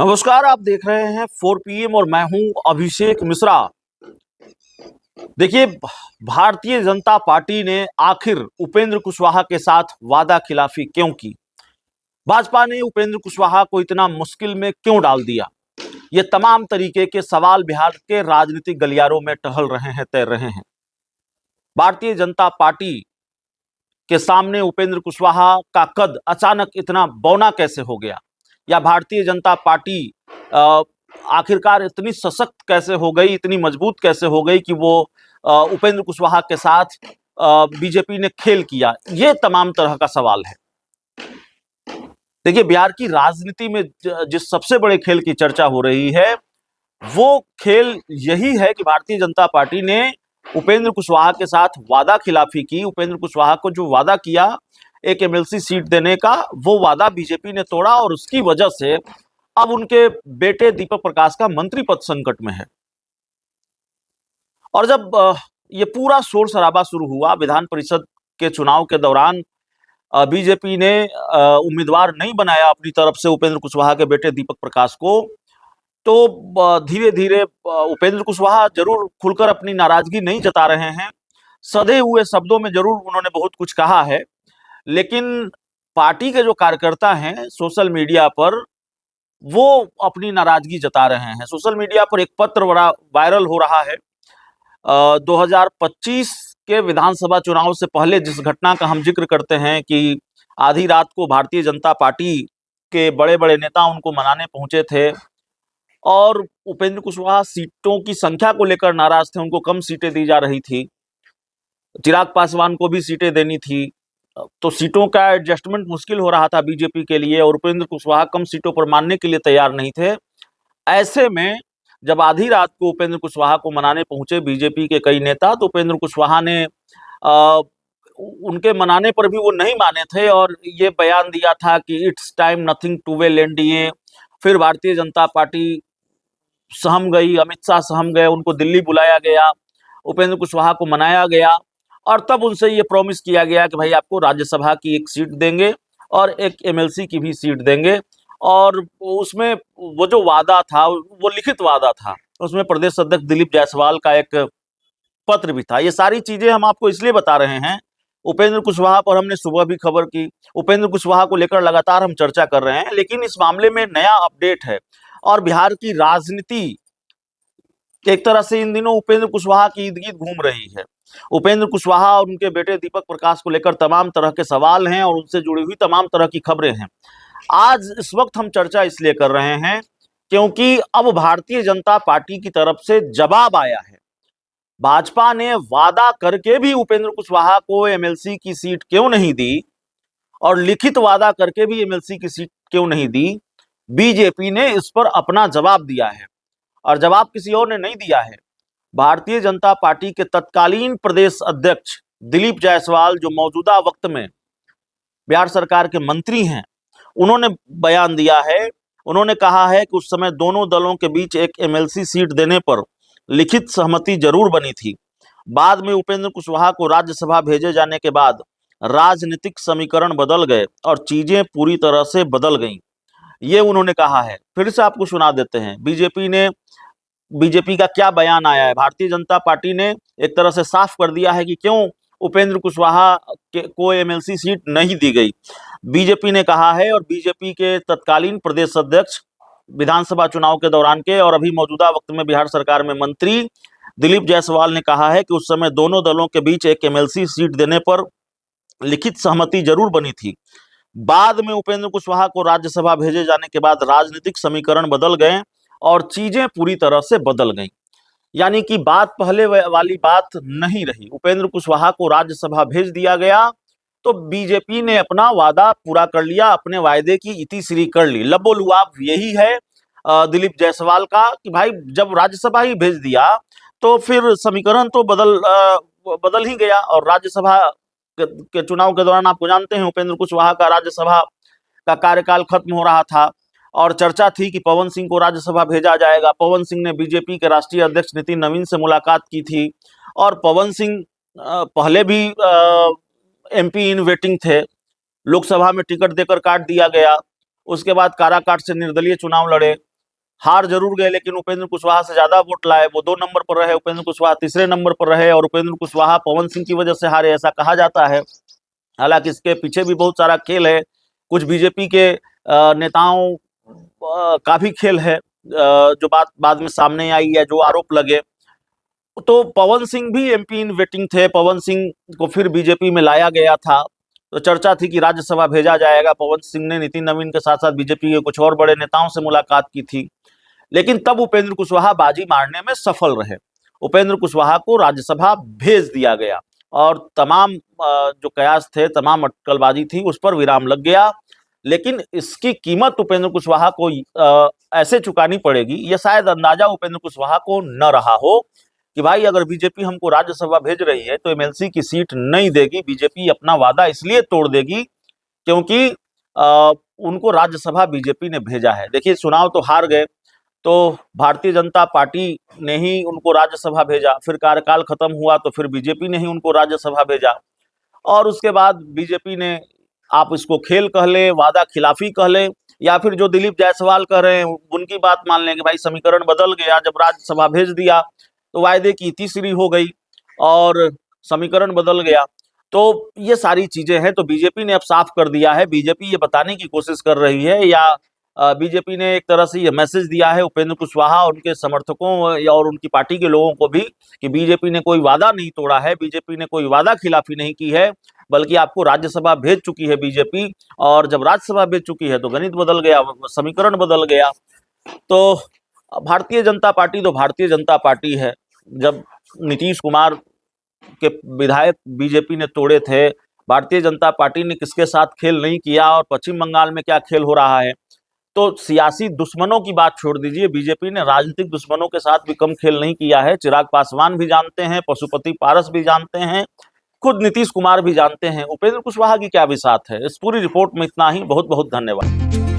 नमस्कार, आप देख रहे हैं 4 PM और मैं हूं अभिषेक मिश्रा। देखिए, भारतीय जनता पार्टी ने आखिर उपेंद्र कुशवाहा के साथ वादा खिलाफी क्यों की? भाजपा ने उपेंद्र कुशवाहा को इतना मुश्किल में क्यों डाल दिया? ये तमाम तरीके के सवाल बिहार के राजनीतिक गलियारों में टहल रहे हैं, तैर रहे हैं। भारतीय जनता पार्टी के सामने उपेंद्र कुशवाहा का कद अचानक इतना बौना कैसे हो गया, या भारतीय जनता पार्टी आखिरकार इतनी सशक्त कैसे हो गई, इतनी मजबूत कैसे हो गई कि वो उपेंद्र कुशवाहा के साथ बीजेपी ने खेल किया। ये तमाम तरह का सवाल है। देखिए, बिहार की राजनीति में जिस सबसे बड़े खेल की चर्चा हो रही है, वो खेल यही है कि भारतीय जनता पार्टी ने उपेंद्र कुशवाहा के साथ वादा खिलाफी की। उपेंद्र कुशवाहा को जो वादा किया एक एमएलसी सीट देने का, वो वादा बीजेपी ने तोड़ा और उसकी वजह से अब उनके बेटे दीपक प्रकाश का मंत्री पद संकट में है। और जब ये पूरा शोर शराबा शुरू हुआ विधान परिषद के चुनाव के दौरान, बीजेपी ने उम्मीदवार नहीं बनाया अपनी तरफ से उपेंद्र कुशवाहा के बेटे दीपक प्रकाश को, तो धीरे धीरे उपेंद्र कुशवाहा जरूर खुलकर अपनी नाराजगी नहीं जता रहे हैं, सधे हुए शब्दों में जरूर उन्होंने बहुत कुछ कहा है, लेकिन पार्टी के जो कार्यकर्ता हैं सोशल मीडिया पर, वो अपनी नाराजगी जता रहे हैं। सोशल मीडिया पर एक पत्र बड़ा वायरल हो रहा है। 2025 के विधानसभा चुनाव से पहले जिस घटना का हम जिक्र करते हैं कि आधी रात को भारतीय जनता पार्टी के बड़े बड़े नेता उनको मनाने पहुंचे थे और उपेंद्र कुशवाहा सीटों की संख्या को लेकर नाराज थे, उनको कम सीटें दी जा रही थी, चिराग पासवान को भी सीटें देनी थी, तो सीटों का एडजस्टमेंट मुश्किल हो रहा था बीजेपी के लिए और उपेंद्र कुशवाहा कम सीटों पर मानने के लिए तैयार नहीं थे। ऐसे में जब आधी रात को उपेंद्र कुशवाहा को मनाने पहुंचे बीजेपी के कई नेता, तो उपेंद्र कुशवाहा ने उनके मनाने पर भी वो नहीं माने थे और ये बयान दिया था कि it's time nothing to well NDA. फिर भारतीय जनता पार्टी सहम गई, अमित शाह सहम गए, उनको दिल्ली बुलाया गया, उपेंद्र कुशवाहा को मनाया गया और तब उनसे ये प्रॉमिस किया गया कि भाई आपको राज्यसभा की एक सीट देंगे और एक एमएलसी की भी सीट देंगे। और उसमें वो जो वादा था वो लिखित वादा था, उसमें प्रदेश अध्यक्ष दिलीप जायसवाल का एक पत्र भी था। ये सारी चीजें हम आपको इसलिए बता रहे हैं, उपेंद्र कुशवाहा पर हमने सुबह भी खबर की, उपेंद्र कुशवाहा को लेकर लगातार हम चर्चा कर रहे हैं, लेकिन इस मामले में नया अपडेट है और बिहार की राजनीति एक तरह से इन दिनों उपेंद्र कुशवाहा की इर्द गिर्द घूम रही है। उपेंद्र कुशवाहा और उनके बेटे दीपक प्रकाश को लेकर तमाम तरह के सवाल हैं और उनसे जुड़ी हुई तमाम तरह की खबरें हैं। आज इस वक्त हम चर्चा इसलिए कर रहे हैं क्योंकि अब भारतीय जनता पार्टी की तरफ से जवाब आया है। भाजपा ने वादा करके भी उपेंद्र कुशवाहा को एमएलसी की सीट क्यों नहीं दी और लिखित वादा करके भी एमएलसी की सीट क्यों नहीं दी, बीजेपी ने इस पर अपना जवाब दिया है और जवाब किसी और ने नहीं दिया है। भारतीय जनता पार्टी के तत्कालीन प्रदेश अध्यक्ष दिलीप जायसवाल, जो मौजूदा वक्त में बिहार सरकार के मंत्री हैं, उन्होंने बयान दिया है। उन्होंने कहा है कि उस समय दोनों दलों के बीच एक एमएलसी सीट देने पर लिखित सहमति जरूर बनी थी। बाद में उपेंद्र कुशवाहा को राज्यसभा भेजे जाने के बाद राजनीतिक समीकरण बदल गए और चीजें पूरी तरह से बदल गईं, ये उन्होंने कहा है। फिर से आपको सुना देते हैं बीजेपी का क्या बयान आया है। भारतीय जनता पार्टी ने एक तरह से साफ कर दिया है कि क्यों उपेंद्र कुशवाहा को एमएलसी सीट नहीं दी गई। बीजेपी ने कहा है और बीजेपी के तत्कालीन प्रदेश अध्यक्ष, विधानसभा चुनाव के दौरान के और अभी मौजूदा वक्त में बिहार सरकार में मंत्री दिलीप जायसवाल ने कहा है कि उस समय दोनों दलों के बीच एक एमएलसी सीट देने पर लिखित सहमति जरूर बनी थी। बाद में उपेंद्र कुशवाहा को राज्यसभा भेजे जाने के बाद राजनीतिक समीकरण बदल गए और चीजें पूरी तरह से बदल गईं। यानी कि बात पहले वाली बात नहीं रही। उपेंद्र कुशवाहा को राज्यसभा भेज दिया गया तो बीजेपी ने अपना वादा पूरा कर लिया, अपने वायदे की इतिश्री कर ली। लबोलुआब यही है दिलीप जायसवाल का कि भाई जब राज्यसभा ही भेज दिया तो फिर समीकरण तो बदल ही गया। और राज्यसभा के चुनाव के दौरान आपको जानते हैं उपेंद्र कुशवाहा का राज्यसभा का कार्यकाल खत्म हो रहा था और चर्चा थी कि पवन सिंह को राज्यसभा भेजा जाएगा। पवन सिंह ने बीजेपी के राष्ट्रीय अध्यक्ष नितिन नवीन से मुलाकात की थी और पवन सिंह पहले भी एमपी इन वेटिंग थे, लोकसभा में टिकट देकर काट दिया गया, उसके बाद काराकाट से निर्दलीय चुनाव लड़े हार जरूर गए, लेकिन उपेंद्र कुशवाहा से ज्यादा वोट लाए। वो 2 नंबर पर रहे, उपेंद्र कुशवाहा तीसरे नंबर पर रहे, और उपेंद्र कुशवाहा पवन सिंह की वजह से हारे, ऐसा कहा जाता है। हालांकि इसके पीछे भी बहुत सारा खेल है, कुछ बीजेपी के नेताओं का भी खेल है, जो बात बाद में सामने आई है, जो आरोप लगे। तो पवन सिंह भी एमपी इन वेटिंग थे, पवन सिंह को फिर बीजेपी में लाया गया था। तो चर्चा थी कि राज्यसभा भेजा जाएगा। पवन सिंह ने नितिन नवीन के साथ साथ बीजेपी के कुछ और बड़े नेताओं से मुलाकात की थी, लेकिन तब उपेंद्र कुशवाहा बाजी मारने में सफल रहे। उपेंद्र कुशवाहा को राज्यसभा भेज दिया गया और तमाम जो कयास थे, तमाम अटकलबाजी थी, उस पर विराम लग गया। लेकिन इसकी कीमत उपेंद्र कुशवाहा को ऐसे चुकानी पड़ेगी, यह शायद अंदाजा उपेंद्र कुशवाहा को न रहा हो कि भाई अगर बीजेपी हमको राज्यसभा भेज रही है तो एमएलसी की सीट नहीं देगी। बीजेपी अपना वादा इसलिए तोड़ देगी क्योंकि उनको राज्यसभा बीजेपी ने भेजा है। देखिए, चुनाव तो हार गए, तो भारतीय जनता पार्टी ने ही उनको राज्यसभा भेजा, फिर कार्यकाल खत्म हुआ तो फिर बीजेपी ने ही उनको राज्यसभा भेजा, और उसके बाद बीजेपी ने, आप इसको खेल कह ले, वादा खिलाफी कह ले, या फिर जो दिलीप जायसवाल कह रहे हैं उनकी बात मान लेंगे, भाई समीकरण बदल गया, जब राज्यसभा भेज दिया तो वायदे की तीसरी हो गई और समीकरण बदल गया। तो ये सारी चीजें हैं। तो बीजेपी ने अब साफ कर दिया है, बीजेपी ये बताने की कोशिश कर रही है, या बीजेपी ने एक तरह से ये मैसेज दिया है उपेंद्र कुशवाहा और उनके समर्थकों और उनकी पार्टी के लोगों को भी कि बीजेपी ने कोई वादा नहीं तोड़ा है, बीजेपी ने कोई वादा खिलाफी नहीं की है, बल्कि आपको राज्यसभा भेज चुकी है बीजेपी। और जब राज्यसभा भेज चुकी है तो गणित बदल गया, समीकरण बदल गया। तो भारतीय जनता पार्टी तो भारतीय जनता पार्टी है। जब नीतीश कुमार के विधायक बीजेपी ने तोड़े थे, भारतीय जनता पार्टी ने किसके साथ खेल नहीं किया, और पश्चिम बंगाल में क्या खेल हो रहा है। तो सियासी दुश्मनों की बात छोड़ दीजिए, बीजेपी ने राजनीतिक दुश्मनों के साथ भी कम खेल नहीं किया है। चिराग पासवान भी जानते हैं, पशुपति पारस भी जानते हैं, खुद नीतीश कुमार भी जानते हैं। उपेंद्र कुशवाहा की क्या बिसात है। इस पूरी रिपोर्ट में इतना ही। बहुत बहुत धन्यवाद।